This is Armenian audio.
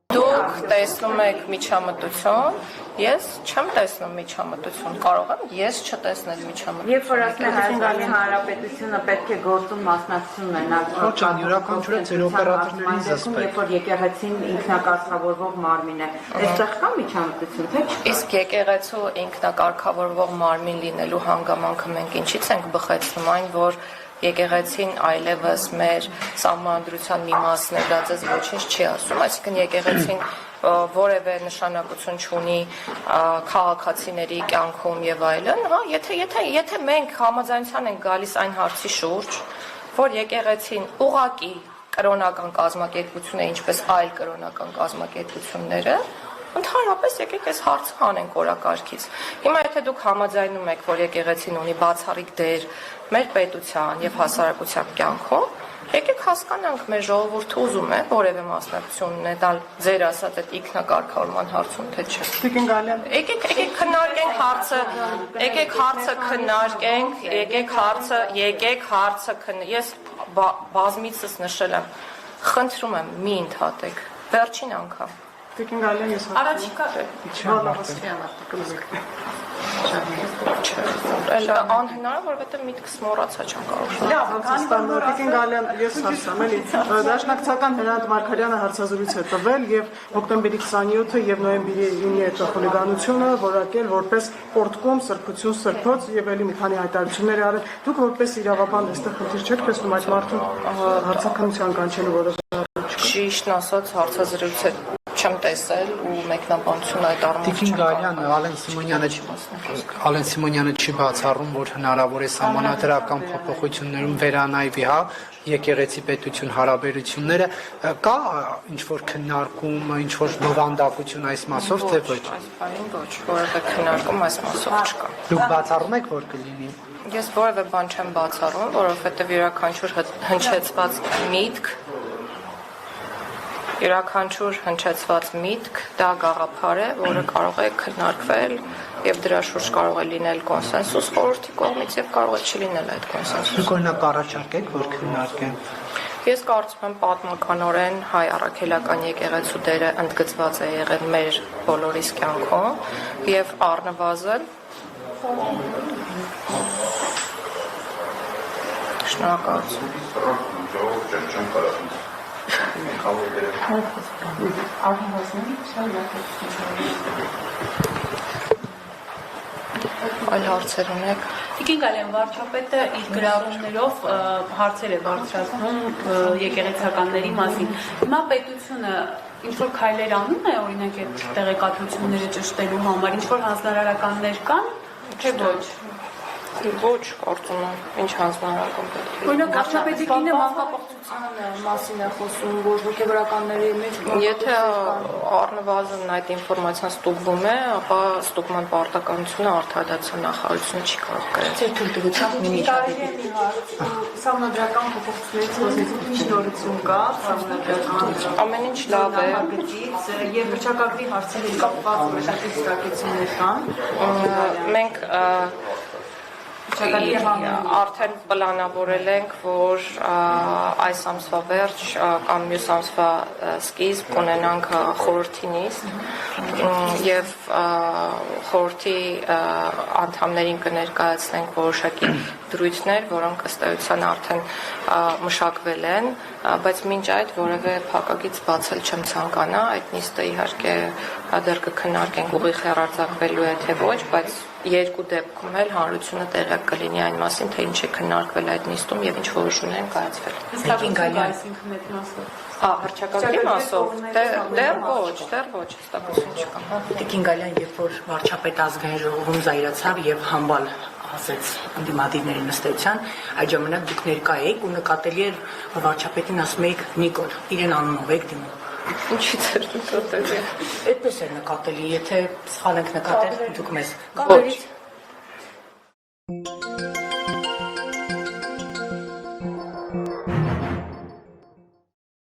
Դուք տեսնում եք միջամտություն, ես չեմ տեսնում միջամտություն, կարող եմ ես չտեսնել միջամտություն։ Երբ որ ասում եք Հայաստանի Հանրապետությունը պետք է գործում մասնակցություն ունենալ, յուրաքանչյուրը ձեր օպերատորներին զսպել։ Երբ որ եկեղեցին ինքնակարգավորվող մարմին է, այստեղ կա միջամտություն, թե չէ։ Իսկ եկեղեցու ինքնակարգավորվող մարմին լինելու հանգամանքը մենք ինչից ենք բխեցնում, այն որ եկեղեցին այլևս մեր սահմանադրության մի մասն է, դա ձեզ ոչինչ չի ասում, այսինքն եկեղեցին որևէ նշանակություն չունի քաղաքացիների կյանքում եւ այլն, հա, եթե մենք համաձայնության ենք գալիս այն հարցի շուրջ, որ եկեղեցին ուղղակի կրոնական կազմակերպություն է, ինչպես այլ կրոնական կազմակերպությունները, ընդհանրապես եկեք այս հարցը հանենք օրակարգից։ Հիմա եթե դուք համաձայնում եք, որ եկեղեցին ունի բացառիկ դեր մեր պետության եւ հասարակության կյանքում, եկեք հասկանանք մեր ժողովուրդը ուզում է որևէ մասնակցություն ունենալ ձեր ասած այդ ինքնակարգավորման հարցում, թե չէ։ Տիկին Գալյան, Եկեք քննարկենք հարցը, եկեք հարցը քննարկենք, եկեք հարցը ես բազմիցս նշել եմ, խնդրում եմ մի ընդհատեք, վերջին անգամ։ Տիկին Գալյան, ես Առաջիկա անհնար, որովհետև միտքս մոռացա չեմ կարող։ Տիկին Գալյան, ես հասամ էլի։ Դաշնակցական Հրանտ Մարգարյանը հարցազրույց է տվել եւ հոկտեմբերի 27-ը եւ նոյեմբերի 9-ի այդ խուլիգանությունը որակել որպես պորտկոմ, սրբություն, սրբոց եւ էլի մի քանի հայտարարություններ արել։ Դուք որպես իրավաբան այստեղ խնդիր չեք տեսնում այդ մարդուն հարցաքննության կանչելու որոշ։ Ճիշտն ասած հարցազրույցը չեմ տեսել ու մեկնաբանություն այդ առումով Տիկին Գալյան, Ալեն Սիմոնյանը չի բացառում, որ հնարավոր է սահմանադրական փոփոխություններում վերանայվի, հա, եկեղեցի պետություն հարաբերությունները, կա ինչ-որ քննարկում, ինչ-որ բովանդակություն այս մասով, թե ոչ։ Այս բանին ոչ, որևէ քննարկում այս մասով չկա։ Դուք բացառում եք, որ կլինի։ Ես որևէ բան չեմ բացառում, որովհետև յուրաքանչյուր հնչեցված միտք դա գաղափար է, որը կարող է քննարկվել եւ դրա շուրջ կարող է լինել կոնսենսուս խորհրդի կողմից եւ կարող է չլինել այդ կոնսենսուսը։ Դուք օրինակ առաջարկեք, որ քննարկեն։ Ես կարծում եմ պատմականորեն հայ առաքելական եկեղեցու դերը ընդգծված է եղել մեր բոլորիս կյանքում եւ առնվազն շնորհակալություն։ Այլ հարցեր ունեք։ Տիկին Գալյան, վարչապետը իր գրառումներով հարցեր է բարձրացնում եկեղեցականների մասին։ Հիմա պետությունը ինչ-որ քայլեր անում է, օրինակ այդ տեղեկատվությունները ճշտելու համար, ինչ-որ հանձնարարականներ կան, թե ոչ։ Ոչ, կարծում եմ, ինչ հանձնարարական պետք է։ Օրինակ վարչապետի կինը մանկապարտության մասին է խոսում, որ հոգեվորականների մեջ Եթե առնվազն այդ ինֆորմացիան ստուգվում է, ապա ստուգման պարտականությունը արդարացան նախարարությունը չի կարող կրել։ Ձեր թույլտվությամբ մի միջադեպի սահմանադրական փոփոխություններից խոսեցիք, ինչ նորություն կա, սահմանադրական Ամեն ինչ լավ է։ Եվ վճակագրի հարցերի կապված որոշակի ստակեցումներ կան։ Մենք արդեն պլանավորել ենք, որ այս ամսվա վերջ կամ մյուս ամսվա սկիզբ կունենանք խորհրդի նիստ եւ խորհրդի անդամներին կներկայացնենք որոշակի դրույթներ, որոնք ըստ էության արդեն մշակվել են, բայց մինչ այդ որևէ փակագից բացել չեմ ցանկանա, այդ նիստը իհարկե դեռ կքննարկենք ուղիղ հեռարձակվելու է թե ոչ, բայց երկու դեպքում էլ հանրությունը տեղյակ կլինի այն մասին, թե ինչ է քննարկվել այդ նիստում եւ ինչ որոշումներ են կայացվել։ Հռչակագրի մասով դեռ ոչ, հստակություն չկա։ Տիկին Գալյան, երբ որ վարչապետ ազգային ժողովում զայրացավ եւ համբալ ասեց ընդդիմադիրների նստեցության, այդ ժամանակ դուք ներկա եք ու նկատելի էր վարչապետին ասում եք Նիկոլ, իրեն անունով եք դիմում։ Ինչի՞ ձեր նկատելի։ Այդպես էր նկատելի, եթե սխալ ենք նկատել, դուք մեզ Ոչ,